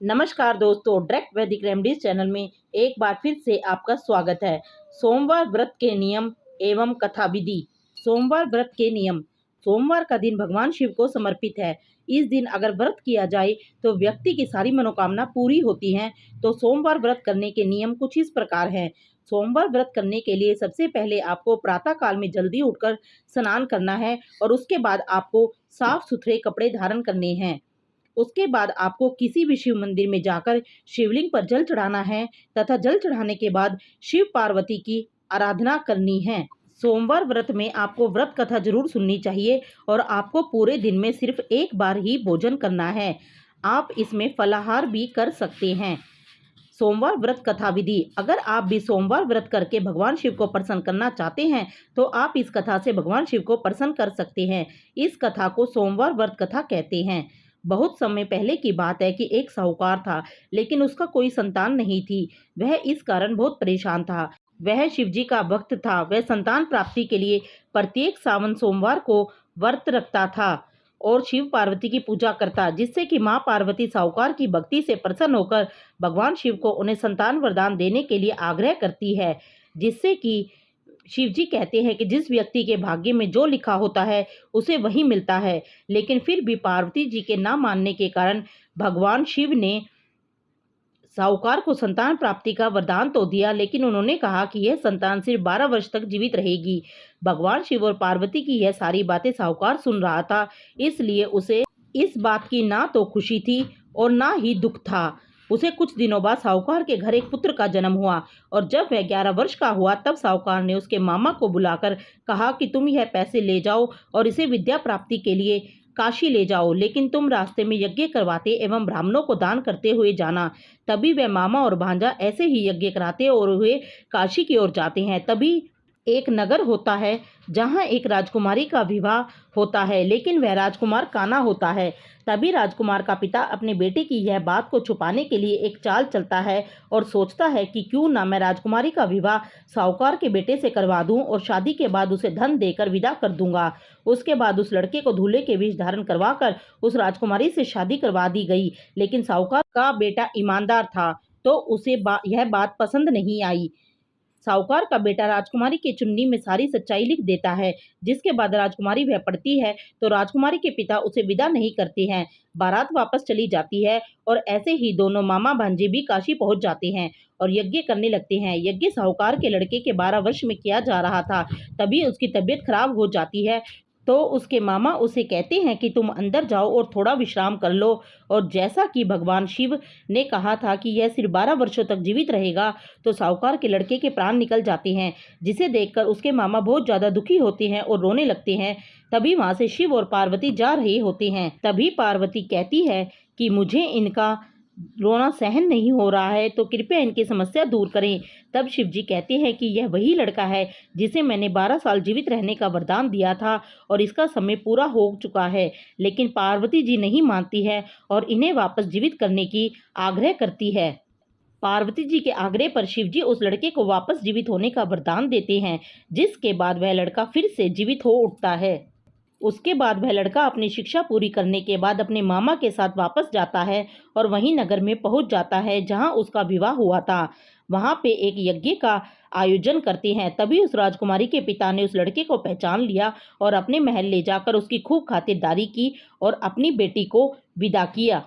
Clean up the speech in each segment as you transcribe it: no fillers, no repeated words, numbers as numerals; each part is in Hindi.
नमस्कार दोस्तों, डायरेक्ट वैदिक रेमेडीज चैनल में एक बार फिर से आपका स्वागत है। सोमवार व्रत के नियम एवं कथा विधि। सोमवार व्रत के नियम। सोमवार का दिन भगवान शिव को समर्पित है। इस दिन अगर व्रत किया जाए तो व्यक्ति की सारी मनोकामना पूरी होती हैं। तो सोमवार व्रत करने के नियम कुछ इस प्रकार हैं। सोमवार व्रत करने के लिए सबसे पहले आपको प्रातः काल में जल्दी उठकर स्नान करना है और उसके बाद आपको साफ सुथरे कपड़े धारण करने हैं। उसके बाद आपको किसी भी शिव मंदिर में जाकर शिवलिंग पर जल चढ़ाना है तथा जल चढ़ाने के बाद शिव पार्वती की आराधना करनी है। सोमवार व्रत में आपको व्रत कथा जरूर सुननी चाहिए और आपको पूरे दिन में सिर्फ एक बार ही भोजन करना है। आप इसमें फलाहार भी कर सकते हैं। सोमवार व्रत कथा विधि। अगर आप भी सोमवार व्रत करके भगवान शिव को प्रसन्न करना चाहते हैं तो आप इस कथा से भगवान शिव को प्रसन्न कर सकते हैं। इस कथा को सोमवार व्रत कथा कहते हैं। बहुत समय पहले की बात है कि एक साहूकार था, लेकिन उसका कोई संतान नहीं थी। वह इस कारण बहुत परेशान था। वह शिव जी का भक्त था। वह संतान प्राप्ति के लिए प्रत्येक सावन सोमवार को व्रत रखता था और शिव पार्वती की पूजा करता, जिससे कि माँ पार्वती साहूकार की भक्ति से प्रसन्न होकर भगवान शिव को उन्हें संतान वरदान देने के लिए आग्रह करती है। जिससे कि शिव जी कहते हैं कि जिस व्यक्ति के भाग्य में जो लिखा होता है उसे वही मिलता है। लेकिन फिर भी पार्वती जी के ना मानने के कारण भगवान शिव ने साहूकार को संतान प्राप्ति का वरदान तो दिया, लेकिन उन्होंने कहा कि यह संतान सिर्फ 12 वर्ष तक जीवित रहेगी। भगवान शिव और पार्वती की यह सारी बातें साहूकार सुन रहा था, इसलिए उसे इस बात की ना तो खुशी थी और ना ही दुख था। उसे कुछ दिनों बाद साहूकार के घर एक पुत्र का जन्म हुआ और जब वह 11 वर्ष का हुआ तब साहूकार ने उसके मामा को बुलाकर कहा कि तुम यह पैसे ले जाओ और इसे विद्या प्राप्ति के लिए काशी ले जाओ, लेकिन तुम रास्ते में यज्ञ करवाते एवं ब्राह्मणों को दान करते हुए जाना। तभी वह मामा और भांजा ऐसे ही यज्ञ कराते और हुए काशी की ओर जाते हैं। तभी एक नगर होता है जहां एक राजकुमारी का विवाह होता है, लेकिन वह राजकुमार काना होता है। तभी राजकुमार का पिता अपने बेटे की यह बात को छुपाने के लिए एक चाल चलता है और सोचता है कि क्यों ना मैं राजकुमारी का विवाह साहूकार के बेटे से करवा दूं और शादी के बाद उसे धन देकर विदा कर दूंगा। उसके बाद उस लड़के को दूल्हे के वेश धारण करवाकर उस राजकुमारी से शादी करवा दी गई। लेकिन साहूकार का बेटा ईमानदार था, तो उसे यह बात पसंद नहीं आई। साहूकार का बेटा राजकुमारी की चुन्नी में सारी सच्चाई लिख देता है। जिसके बाद राजकुमारी वह पढ़ती है तो राजकुमारी के पिता उसे विदा नहीं करते हैं। बारात वापस चली जाती है और ऐसे ही दोनों मामा भांजे भी काशी पहुंच जाते हैं और यज्ञ करने लगते हैं। यज्ञ साहूकार के लड़के के 12 वर्ष में किया जा रहा था। तभी उसकी तबीयत खराब हो जाती है, तो उसके मामा उसे कहते हैं कि तुम अंदर जाओ और थोड़ा विश्राम कर लो। और जैसा कि भगवान शिव ने कहा था कि यह सिर्फ 12 वर्षों तक जीवित रहेगा, तो साहूकार के लड़के के प्राण निकल जाते हैं, जिसे देखकर उसके मामा बहुत ज़्यादा दुखी होते हैं और रोने लगते हैं। तभी वहाँ से शिव और पार्वती जा रहे होते हैं। तभी पार्वती कहती है कि मुझे इनका रोना सहन नहीं हो रहा है, तो कृपया इनकी समस्या दूर करें। तब शिव जी कहते हैं कि यह वही लड़का है जिसे मैंने 12 साल जीवित रहने का वरदान दिया था और इसका समय पूरा हो चुका है। लेकिन पार्वती जी नहीं मानती है और इन्हें वापस जीवित करने की आग्रह करती है। पार्वती जी के आग्रह पर शिव जी उस लड़के को वापस जीवित होने का वरदान देते हैं, जिसके बाद वह लड़का फिर से जीवित हो उठता है। उसके बाद वह लड़का अपनी शिक्षा पूरी करने के बाद अपने मामा के साथ वापस जाता है और वहीं नगर में पहुंच जाता है जहां उसका विवाह हुआ था। वहां पे एक यज्ञ का आयोजन करते हैं। तभी उस राजकुमारी के पिता ने उस लड़के को पहचान लिया और अपने महल ले जाकर उसकी खूब खातिरदारी की और अपनी बेटी को विदा किया।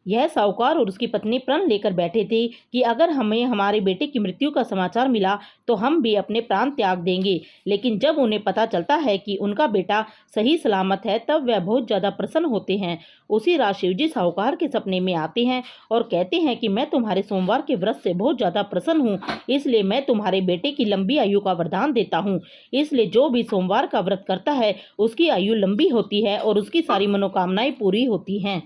यह साहूकार और उसकी पत्नी प्रण लेकर बैठे थे कि अगर हमें हमारे बेटे की मृत्यु का समाचार मिला तो हम भी अपने प्राण त्याग देंगे। लेकिन जब उन्हें पता चलता है कि उनका बेटा सही सलामत है, तब वह बहुत ज़्यादा प्रसन्न होते हैं। उसी रात शिवजी साहूकार के सपने में आते हैं और कहते हैं कि मैं तुम्हारे सोमवार के व्रत से बहुत ज़्यादा प्रसन्न हूँ, इसलिए मैं तुम्हारे बेटे की लंबी आयु का वरदान देता हूँ। इसलिए जो भी सोमवार का व्रत करता है उसकी आयु लंबी होती है और उसकी सारी मनोकामनाएं पूरी होती हैं।